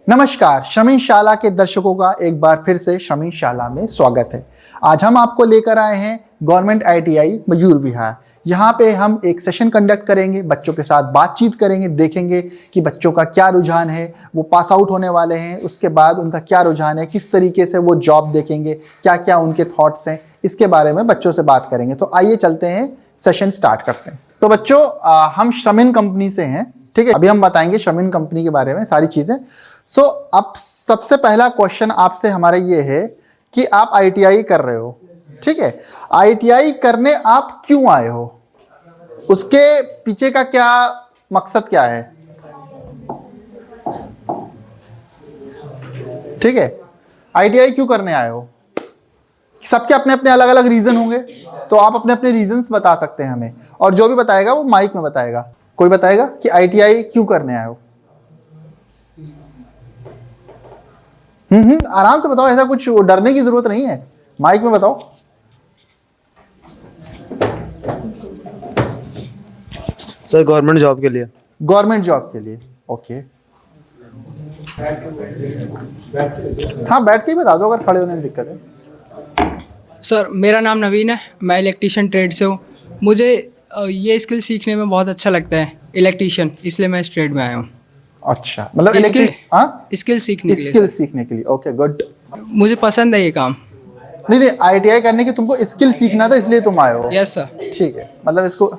नमस्कार, श्रमिक शाला के दर्शकों का एक बार फिर से श्रमिक शाला में स्वागत है। आज हम आपको लेकर आए हैं गवर्नमेंट आईटीआई मयूर विहार। यहाँ पे हम एक सेशन कंडक्ट करेंगे, बच्चों के साथ बातचीत करेंगे, देखेंगे कि बच्चों का क्या रुझान है, वो पास आउट होने वाले हैं, उसके बाद उनका क्या रुझान है, किस तरीके से वो जॉब देखेंगे, क्या क्या उनके थॉट्स हैं, इसके बारे में बच्चों से बात करेंगे। तो आइए चलते हैं, सेशन स्टार्ट करते हैं। तो बच्चों, हम श्रमिन कंपनी से हैं, ठीक है। अभी हम बताएंगे श्रमिन कंपनी के बारे में सारी चीजें। सो अब सबसे पहला क्वेश्चन आपसे हमारा ये है कि आप आईटीआई कर रहे हो, ठीक है। आईटीआई करने आप क्यों आए हो, उसके पीछे का क्या मकसद क्या है, ठीक है। आईटीआई क्यों करने आए हो, सबके अपने अपने अलग अलग रीजन होंगे, तो आप अपने अपने रीजंस बता सकते हैं हमें, और जो भी बताएगा वो माइक में बताएगा। कोई बताएगा कि आईटीआई क्यों करने आए हो? आराम से बताओ, ऐसा कुछ डरने की जरूरत नहीं है, माइक में बताओ। तो गवर्नमेंट जॉब के लिए। गवर्नमेंट जॉब के लिए, ओके। हाँ, बैठ के ही बता दो, अगर खड़े होने में दिक्कत है। सर, मेरा नाम नवीन है, मैं इलेक्ट्रीशियन ट्रेड से हूँ। मुझे ये स्किल सीखने में बहुत अच्छा लगता है, इलेक्ट्रीशियन, इसलिए मैं इस ट्रेड में आया हूँ। अच्छा, मतलब स्किल सीखने के लिए। स्किल सीखने के लिए, ओके, गुड। मुझे पसंद है ये काम। नहीं, आईटीआई करने की तुमको स्किल सीखना था, इसलिए तुम आए हो। Yes sir. ठीक है, मतलब इसको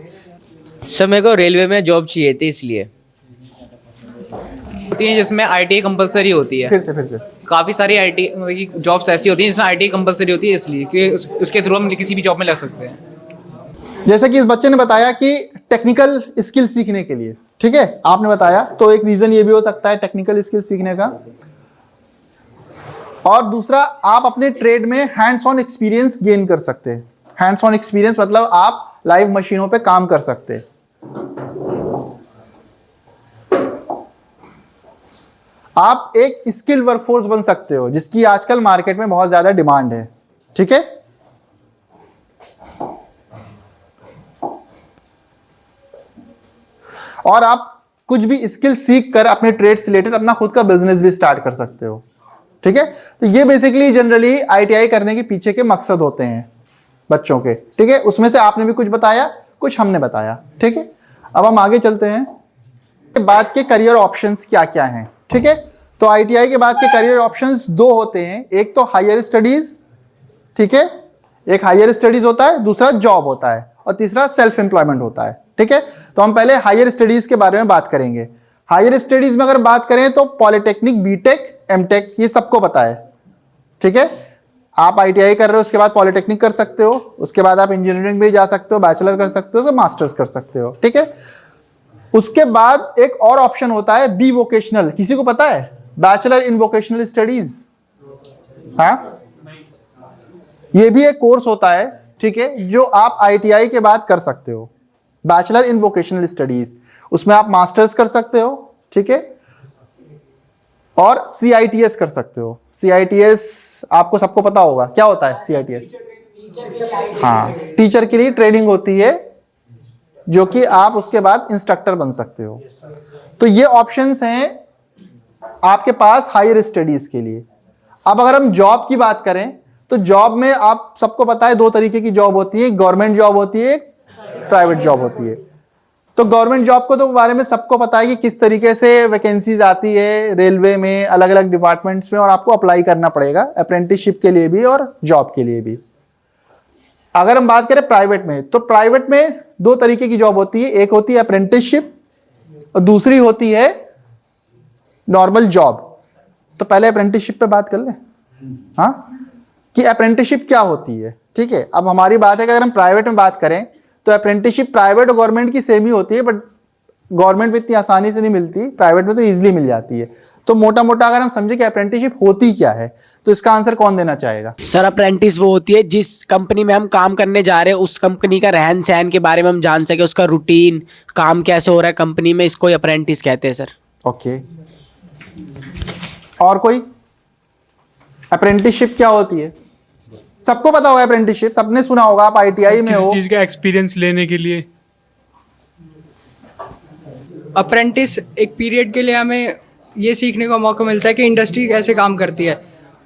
सर मेरे को रेलवे में जॉब चाहिए थी, इसलिए होती हैं जिसमें आईटीआई कंपलसरी होती है। फिर से काफ़ी सारी आईटी मतलब कि जॉब्स ऐसी होती हैं जिसमें आईटीआई कंपलसरी होती है, इसलिए कि उसके थ्रू हम किसी भी जॉब में लग सकते हैं। जैसे कि इस बच्चे ने बताया कि टेक्निकल स्किल सीखने के लिए, ठीक है, आपने बताया, तो एक रीजन ये भी हो सकता है टेक्निकल स्किल सीखने का। और दूसरा, आप अपने ट्रेड में हैंड्स ऑन एक्सपीरियंस गेन कर सकते हैं। हैंड्स ऑन एक्सपीरियंस मतलब आप लाइव मशीनों पे काम कर सकते हैं। आप एक स्किल वर्कफोर्स बन सकते हो, जिसकी आजकल मार्केट में बहुत ज्यादा डिमांड है, ठीक है। और आप कुछ भी स्किल सीख कर अपने ट्रेड से रिलेटेड अपना खुद का बिजनेस भी स्टार्ट कर सकते हो, ठीक है। तो ये बेसिकली जनरली आईटीआई करने के पीछे के मकसद होते हैं बच्चों के, ठीक है। उसमें से आपने भी कुछ बताया, कुछ हमने बताया, ठीक है। अब हम आगे चलते हैं। बाद के करियर ऑप्शंस क्या क्या हैं, ठीक है। तो आईटीआई के बाद के करियर ऑप्शंस दो होते हैं, एक तो हायर स्टडीज, ठीक है, एक हायर स्टडीज होता है, दूसरा जॉब होता है, और तीसरा सेल्फ एम्प्लॉयमेंट होता है, ठीक है। तो हम पहले हायर स्टडीज के बारे में बात करेंगे। हायर स्टडीज में अगर बात करें तो पॉलिटेक्निक, बीटेक, एमटेक, ये सबको पता है, ठीक है। आप आईटीआई कर रहे हो, उसके बाद पॉलिटेक्निक कर सकते हो, उसके बाद आप इंजीनियरिंग भी जा सकते हो, बैचलर कर सकते हो, मास्टर्स कर सकते हो, ठीक है। उसके बाद एक और ऑप्शन होता है बी वोकेशनल, किसी को पता है? बैचलर इन वोकेशनल स्टडीज, हाँ, ये भी एक कोर्स होता है, ठीक है, जो आप आईटीआई के बाद कर सकते हो। बैचलर इन वोकेशनल स्टडीज, उसमें आप मास्टर्स कर सकते हो, ठीक है, और सीआईटीएस कर सकते हो। सीआईटीएस आपको सबको पता होगा क्या होता है सीआईटीएस? हाँ, टीचर के लिए ट्रेनिंग होती है, जो कि आप उसके बाद इंस्ट्रक्टर बन सकते हो। तो ये ऑप्शंस हैं आपके पास हायर स्टडीज के लिए। अब अगर हम जॉब की बात करें तो जॉब में आप सबको पता है दो तरीके की जॉब होती है, गवर्नमेंट जॉब होती है, प्राइवेट जॉब होती है। तो गवर्नमेंट जॉब को तो बारे में सबको पता है कि किस तरीके से वैकेंसीज आती है रेलवे में, अलग अलग डिपार्टमेंट्स में, और आपको अप्लाई करना पड़ेगा अप्रेंटिसशिप के लिए भी और जॉब के लिए भी। अगर हम बात करें प्राइवेट में, तो प्राइवेट में दो तरीके की जॉब होती है, एक होती है अप्रेंटिसशिप और दूसरी होती है नॉर्मल जॉब। तो पहले अप्रेंटिसशिप पे बात कर ले, हाँ, कि अप्रेंटिसशिप क्या होती है, ठीक है। अब हमारी बात है कि अगर हम प्राइवेट में बात करें तो अप्रेंटिसशिप प्राइवेट और गवर्नमेंट की सेम ही होती है, बट गवर्नमेंट में इतनी आसानी से नहीं मिलती, प्राइवेट में तो इजीली मिल जाती है। तो मोटा मोटा अगर हम समझे कि अप्रेंटिसशिप होती क्या है, तो इसका आंसर कौन देना चाहेगा? सर अप्रेंटिस वो होती है जिस कंपनी में हम काम करने जा रहे हैं उस कंपनी का रहन सहन के बारे में हम जान सके, उसका रूटीन, काम कैसे हो रहा है कंपनी में, इसको अप्रेंटिस कहते हैं सर। ओके, और कोई? अप्रेंटिसशिप क्या होती है? सबको पता होगा अप्रेंटिसशिप, सबने सुना होगा, आप आईटीआई में हो। किसी चीज का एक्सपीरियंस लेने के लिए। अप्रेंटिस एक पीरियड के लिए हमें ये सीखने का मौका मिलता है कि इंडस्ट्री कैसे काम करती है,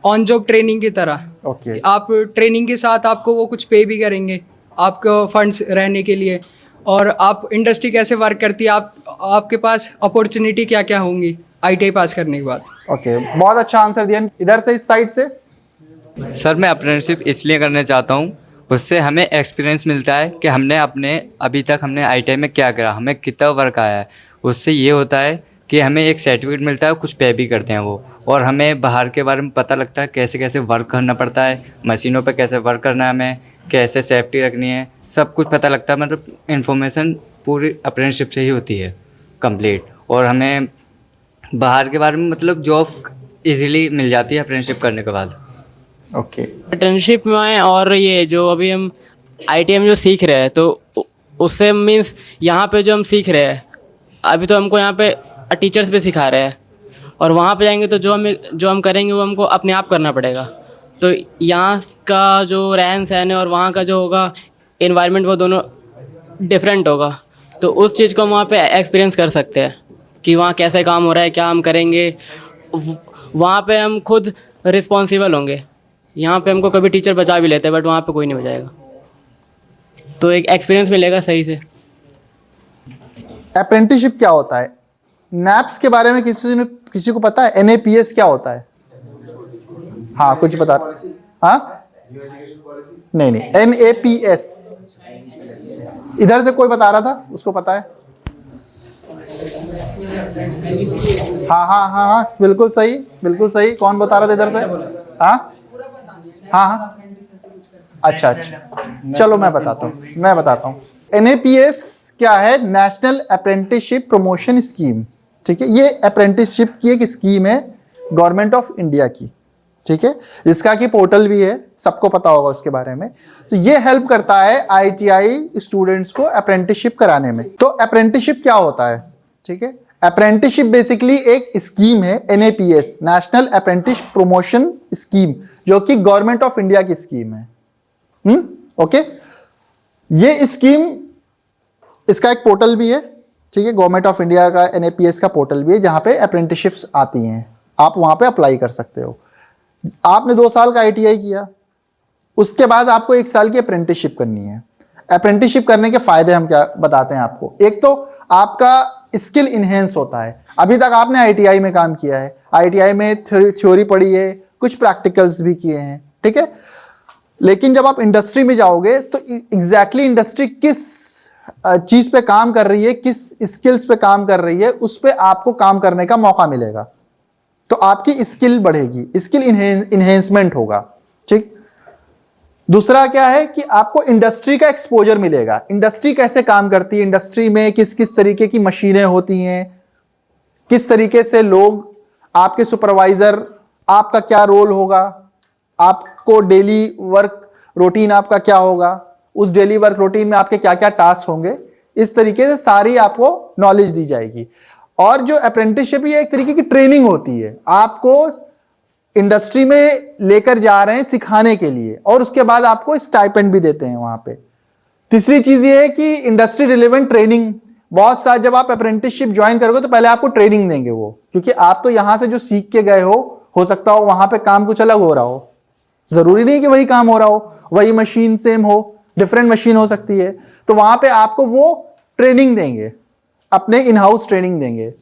ऑन जॉब ट्रेनिंग की तरह। ओके आप ट्रेनिंग के साथ आपको वो कुछ पे भी करेंगे, आपको फंड्स रहने के लिए, और आप इंडस्ट्री कैसे वर्क करती है, आपके पास अपॉर्चुनिटी क्या क्या होंगी ITI पास करने के बाद। ओके, बहुत अच्छा आंसर दिया। इधर से, इस साइड से। सर मैं अप्रेंटिसशिप इसलिए करना चाहता हूँ, उससे हमें एक्सपीरियंस मिलता है कि हमने अपने अभी तक हमने ITI में क्या करा, हमें कितना वर्क आया है। उससे ये होता है कि हमें एक सर्टिफिकेट मिलता है, कुछ पे भी करते हैं वो, और हमें बाहर के बारे में पता लगता है कैसे कैसे वर्क करना पड़ता है, मशीनों पे कैसे वर्क करना है, हमें कैसे सेफ्टी रखनी है, सब कुछ पता लगता है। मतलब इन्फॉर्मेशन पूरी अप्रेंटिसशिप से ही होती है कंप्लीट, और हमें बाहर के बारे में मतलब जॉब इजीली मिल जाती है अप्रेंटिसशिप करने के बाद। ओके अप्रेंटिसशिप में और ये जो अभी हम ITI में जो सीख रहे हैं, तो उससे मीन्स यहाँ पे जो हम सीख रहे हैं अभी, तो हमको यहाँ पे टीचर्स भी सिखा रहे हैं, और वहाँ पे जाएंगे तो जो हम करेंगे वो हमको अपने आप करना पड़ेगा। तो यहाँ का जो रहन सहन है और वहाँ का जो होगा एनवायरनमेंट, वो दोनों डिफरेंट होगा। तो उस चीज़ को हम वहाँ पे एक्सपीरियंस कर सकते हैं कि वहाँ कैसे काम हो रहा है, क्या हम करेंगे। वहाँ पे हम खुद रिस्पॉन्सिबल होंगे। यहाँ पे हमको कभी टीचर बचा भी लेते हैं, बट वहाँ पे कोई नहीं बचाएगा। तो एक एक्सपीरियंस मिलेगा सही से। अप्रेंटिसशिप क्या होता है? नैप्स के बारे में किसी को पता है? NAPS क्या होता है? हाँ, कुछ बता। हाँ, नहीं, NAPS इधर से कोई बता रहा था, उसको पता है? हाँ, बिल्कुल सही, बिल्कुल सही। कौन बता रहा था इधर से? हाँ, अच्छा, चलो मैं बताता हूँ। NAPS क्या है? National apprenticeship promotion scheme. ठीक है, ये अप्रेंटिसशिप की एक स्कीम है गवर्नमेंट ऑफ इंडिया की। ठीक है, इसका की पोर्टल भी है, सबको पता होगा उसके बारे में। तो ये हेल्प करता है ITI स्टूडेंट्स को अप्रेंटिसशिप कराने में। तो अप्रेंटिसशिप क्या होता है? ठीक है, अप्रेंटिसशिप बेसिकली एक स्कीम है, NAPS national apprentice promotion scheme, जो कि गवर्नमेंट ऑफ इंडिया की स्कीम है। ओके, ये स्कीम, इसका एक पोर्टल भी है। ठीक है, गवर्नमेंट ऑफ इंडिया का NAPS का पोर्टल भी है, जहां पे अप्रेंटिसशिप्स आती हैं, आप वहां पे अप्लाई कर सकते हो। आपने 2 साल का ITI किया, उसके बाद आपको 1 साल की अप्रेंटिसशिप करनी है। अप्रेंटिसशिप करने के फायदे हम क्या बताते हैं आपको। एक तो आपका स्किल इनहेंस होता है। अभी तक आपने ITI में काम किया है, ITI में थ्योरी पढ़ी है, कुछ प्रैक्टिकल्स भी किए हैं। ठीक है, लेकिन जब आप इंडस्ट्री में जाओगे तो एग्जैक्टली इंडस्ट्री किस चीज पे काम कर रही है, किस स्किल्स पे काम कर रही है, उस पे आपको काम करने का मौका मिलेगा। तो आपकी स्किल बढ़ेगी, स्किल इनहेंसमेंट होगा। ठीक, दूसरा क्या है कि आपको इंडस्ट्री का एक्सपोजर मिलेगा। इंडस्ट्री कैसे काम करती है, इंडस्ट्री में किस किस तरीके की मशीनें होती हैं, किस तरीके से लोग, आपके सुपरवाइजर, आपका क्या रोल होगा, आपको डेली वर्क रूटीन आपका क्या होगा, उस डेली वर्क रूटीन में आपके क्या क्या टास्क होंगे, इस तरीके से सारी आपको नॉलेज दी जाएगी। और जो अप्रेंटिसशिप ये एक तरीके की ट्रेनिंग होती है, आपको इंडस्ट्री में लेकर जा रहे हैं सिखाने के लिए, और उसके बाद आपको स्टाइपेंड भी देते हैं वहां पे। तीसरी चीज ये है कि इंडस्ट्री रिलेवेंट ट्रेनिंग, बहुत सारा, जब आप अप्रेंटिसशिप ज्वाइन करोगे तो पहले आपको ट्रेनिंग देंगे वो, क्योंकि आप तो यहां से जो सीख के गए हो सकता हो वहां पे काम कुछ अलग हो रहा हो, जरूरी नहीं कि वही काम हो रहा हो, वही मशीन सेम हो, डिफरेंट मशीन हो सकती है। तो वहां पे आपको वो ट्रेनिंग देंगे, अपने इन हाउस ट्रेनिंग देंगे,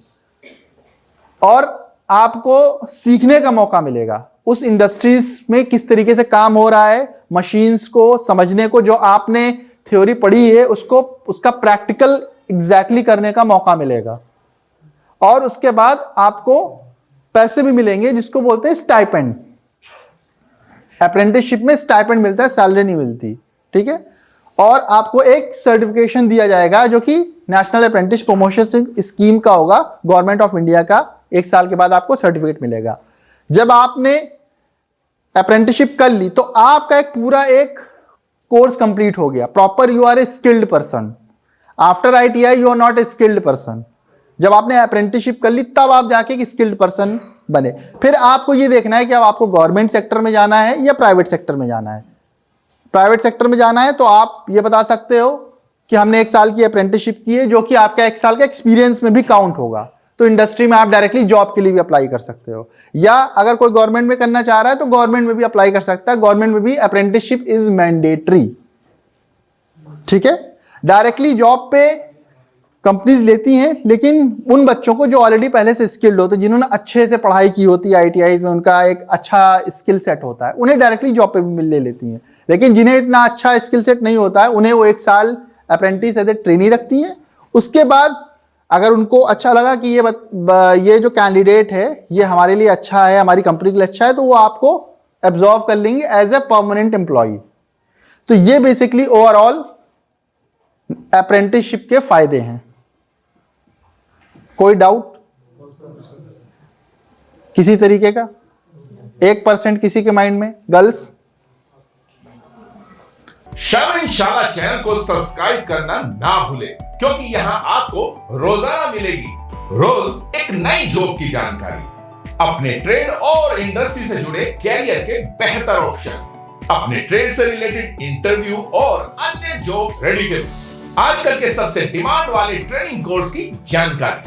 और आपको सीखने का मौका मिलेगा उस इंडस्ट्रीज में किस तरीके से काम हो रहा है, मशीन्स को समझने को, जो आपने थ्योरी पढ़ी है उसको, उसका प्रैक्टिकल एग्जैक्टली करने का मौका मिलेगा। और उसके बाद आपको पैसे भी मिलेंगे, जिसको बोलते हैं स्टाइपेंड। अप्रेंटिसशिप में स्टाइपेंड मिलता है, सैलरी नहीं मिलती। ठीक है, और आपको एक सर्टिफिकेशन दिया जाएगा जो कि नेशनल अप्रेंटिस प्रमोशन स्कीम का होगा, गवर्नमेंट ऑफ इंडिया का। 1 साल के बाद आपको सर्टिफिकेट मिलेगा। जब आपने अप्रेंटिसशिप कर ली तो आपका एक पूरा एक कोर्स कंप्लीट हो गया, proper you are a skilled person. After ITI you are not a skilled person. जब आपने अप्रेंटिसशिप कर ली तब आप जाके एक स्किल्ड पर्सन बने। फिर आपको ये देखना है कि अब आपको गवर्नमेंट सेक्टर में जाना है या प्राइवेट सेक्टर में जाना है। प्राइवेट सेक्टर में जाना है तो आप ये बता सकते हो कि हमने 1 साल की अप्रेंटिसशिप की है, जो कि आपका 1 साल का एक्सपीरियंस में भी काउंट होगा। तो इंडस्ट्री में आप डायरेक्टली जॉब के लिए भी अप्लाई कर सकते हो, या अगर कोई गवर्नमेंट में करना चाह रहा है तो गवर्नमेंट में भी अप्लाई कर सकता है। गवर्नमेंट में भी अप्रेंटिसशिप इज मैंडेटरी, ठीक है। डायरेक्टली जॉब पे कंपनीज लेती हैं, लेकिन उन बच्चों को जो ऑलरेडी पहले से स्किल्ड होते हैं, जिन्होंने अच्छे से पढ़ाई की होती है आईटीआई में, उनका एक अच्छा स्किल सेट होता है, उन्हें डायरेक्टली जॉब पे भी ले लेती हैं। लेकिन जिन्हें इतना अच्छा स्किल सेट नहीं होता है, उन्हें वो 1 साल अप्रेंटिस एज ए ट्रेनी रखती हैं। उसके बाद अगर उनको अच्छा लगा कि ये जो कैंडिडेट है ये हमारे लिए अच्छा है, हमारी कंपनी के लिए अच्छा है, तो वो आपको एब्जॉर्व कर लेंगे एज ए परमानेंट एम्प्लॉई। तो ये बेसिकली ओवरऑल अप्रेंटिसशिप के फायदे हैं। कोई डाउट किसी तरीके का? 1% किसी के माइंड में? गर्ल्स? शर्मशाला चैनल को सब्सक्राइब करना ना भूले, क्योंकि यहाँ आपको रोजाना मिलेगी रोज एक नई जॉब की जानकारी, अपने ट्रेड और इंडस्ट्री से जुड़े कैरियर के बेहतर ऑप्शन, अपने ट्रेड से रिलेटेड इंटरव्यू और अन्य जॉब रेडी टिप्स, आजकल के सबसे डिमांड वाले ट्रेनिंग कोर्स की जानकारी,